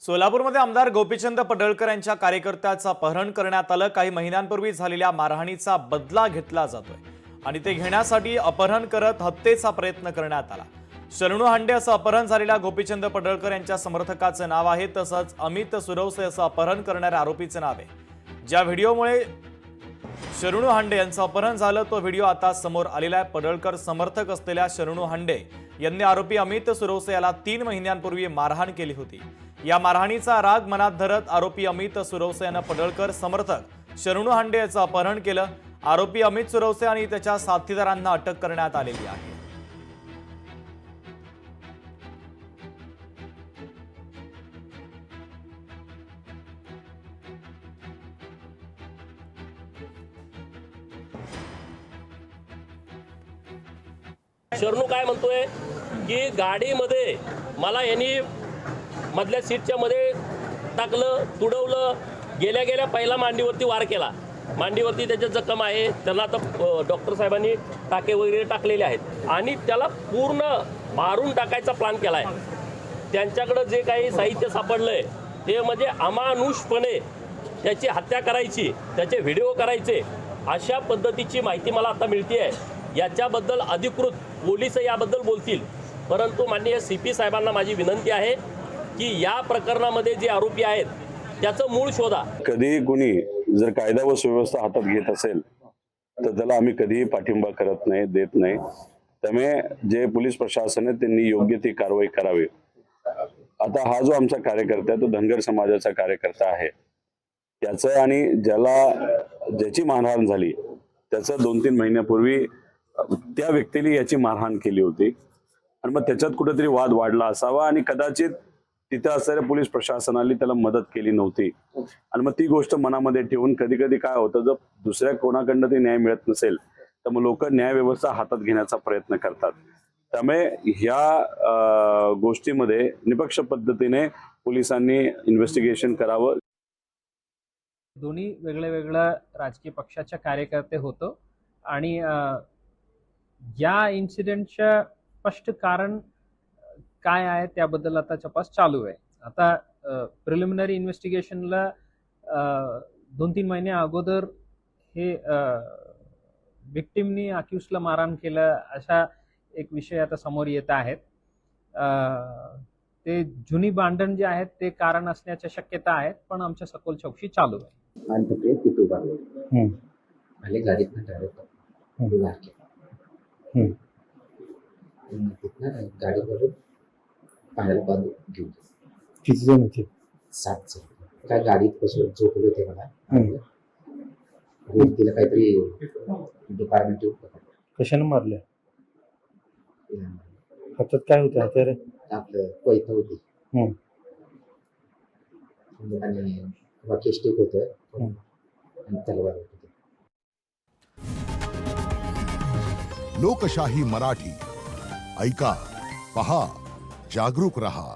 सोलापूरमध्ये आमदार गोपीचंद पडळकर यांच्या कार्यकर्त्याचं अपहरण करण्यात आलं। काही महिन्यांपूर्वी झालेल्या मारहाणीचा बदला घेतला जातोय आणि ते घेण्यासाठी अपहरण करत हत्येचा प्रयत्न करण्यात आला। शरणू हांडे असं अपहरण झालेल्या गोपीचंद पडळकर यांच्या समर्थकाचं नाव आहे। तसंच अमित सुरवसे असं अपहरण करणाऱ्या आरोपीचं नाव आहे। ज्या व्हिडिओमुळे शरणू हांडे यांचं अपहरण झालं तो व्हिडिओ आता समोर आलेला आहे। पडळकर समर्थक असलेल्या शरणू हांडे यांनी आरोपी अमित सुरवसे याला 3 महिन्यांपूर्वी मारहाण केली होती। या मारहाणीचा राग मनात धरत आरोपी अमित सुरवसे यांनी पडळकर समर्थक शरणू हांडे याचं अपहरण केलं। आरोपी अमित सुरवसे आणि त्याच्या साथीदारांना अटक करण्यात आलेली आहे। शरणू काय म्हणतोय की गाडीमध्ये मला यांनी मधल्या सीटच्या मध्ये टाकलं, तुडवलं, गेल्या पहिला मांडीवरती वार केला। मांडीवरती त्याच्या जखम आहे, त्यांना आता डॉक्टर साहेबांनी टाके वगैरे टाकलेले आहेत आणि त्याला पूर्ण मारून टाकायचा प्लॅन केला आहे। त्यांच्याकडे जे काही साहित्य सापडलंय ते म्हणजे अमानुषपणे त्याची हत्या करायची, त्याचे व्हिडिओ करायचे, अशा पद्धतीची माहिती मला आता मिळते आहे। याच्याबद्दल अधिकृत पोलीस याबद्दल बोलतील, परंतु माननीय CP साहेबांना माझी विनंती आहे की या प्रकरणामध्ये जे आरोपी आहेत त्याचं मूळ शोधा। कधी कोणी जर कायदा व सुव्यवस्था हातात घेत असेल तर त्याला आम्ही कधीही पाठिंबा करत नाही, देत नाही। त्यामुळे जे पोलीस प्रशासन आहे त्यांनी योग्य ती कारवाई करावी। आता हा जो आमचा कार्यकर्ता आहे तो धनगर समाजाचा कार्यकर्ता आहे, त्याचं आणि ज्याची मारहाण झाली त्याचं 2-3 महिन्यापूर्वी त्या व्यक्तीने याची मारहाण केली होती आणि मग त्याच्यात कुठेतरी वाद वाढला असावा आणि कदाचित तिथे असणाऱ्या पोलीस प्रशासनाने त्याला मदत केली नव्हती आणि मग ती गोष्ट मनामध्ये ठेवून कधी कधी काय होतं, जर दुसऱ्या कोणाकडनं ते न्याय मिळत नसेल तर मग लोक न्याय व्यवस्था हातात घेण्याचा प्रयत्न करतात। त्यामुळे ह्या गोष्टीमध्ये निपक्ष पद्धतीने पोलिसांनी इन्व्हेस्टिगेशन करावं। दोन्ही वेगळ्या राजकीय पक्षाच्या कार्यकर्ते होतो आणि या इन्सिडेंटचं स्पष्ट कारण काय आहे त्याबद्दल आता तपास चालू आहे। आता प्रिलिमिनरी इन्व्हेस्टिगेशनला 2-3 महिने अगोदर हे विक्टिमनी अक्यूजला मारहाण केलं अशा एक विषय आता समोर येत आहेत। ते जुनी भांडण जे आहेत ते कारण असण्याच्या शक्यता आहेत, पण आमच्या सखोल चौकशी चालू आहे। आणि तो तिथे उभारलो आणि गाडीतनं डायरेक्ट उभार केला। तिथनं गाडीवरून पाण्याला बांधून घेऊन किती जण होते? 7 जण काय गाडीत बसून झोपले होते। मला तिला काहीतरी डिपार्टमेंट कशाने मारले? हातात काय होतं? हत्यार आपलं पैसा होती आणि बाकी स्टिक होतं आणि तलवार होती। लोकशाही मराठी ऐका, पहा, जागरूक रहा।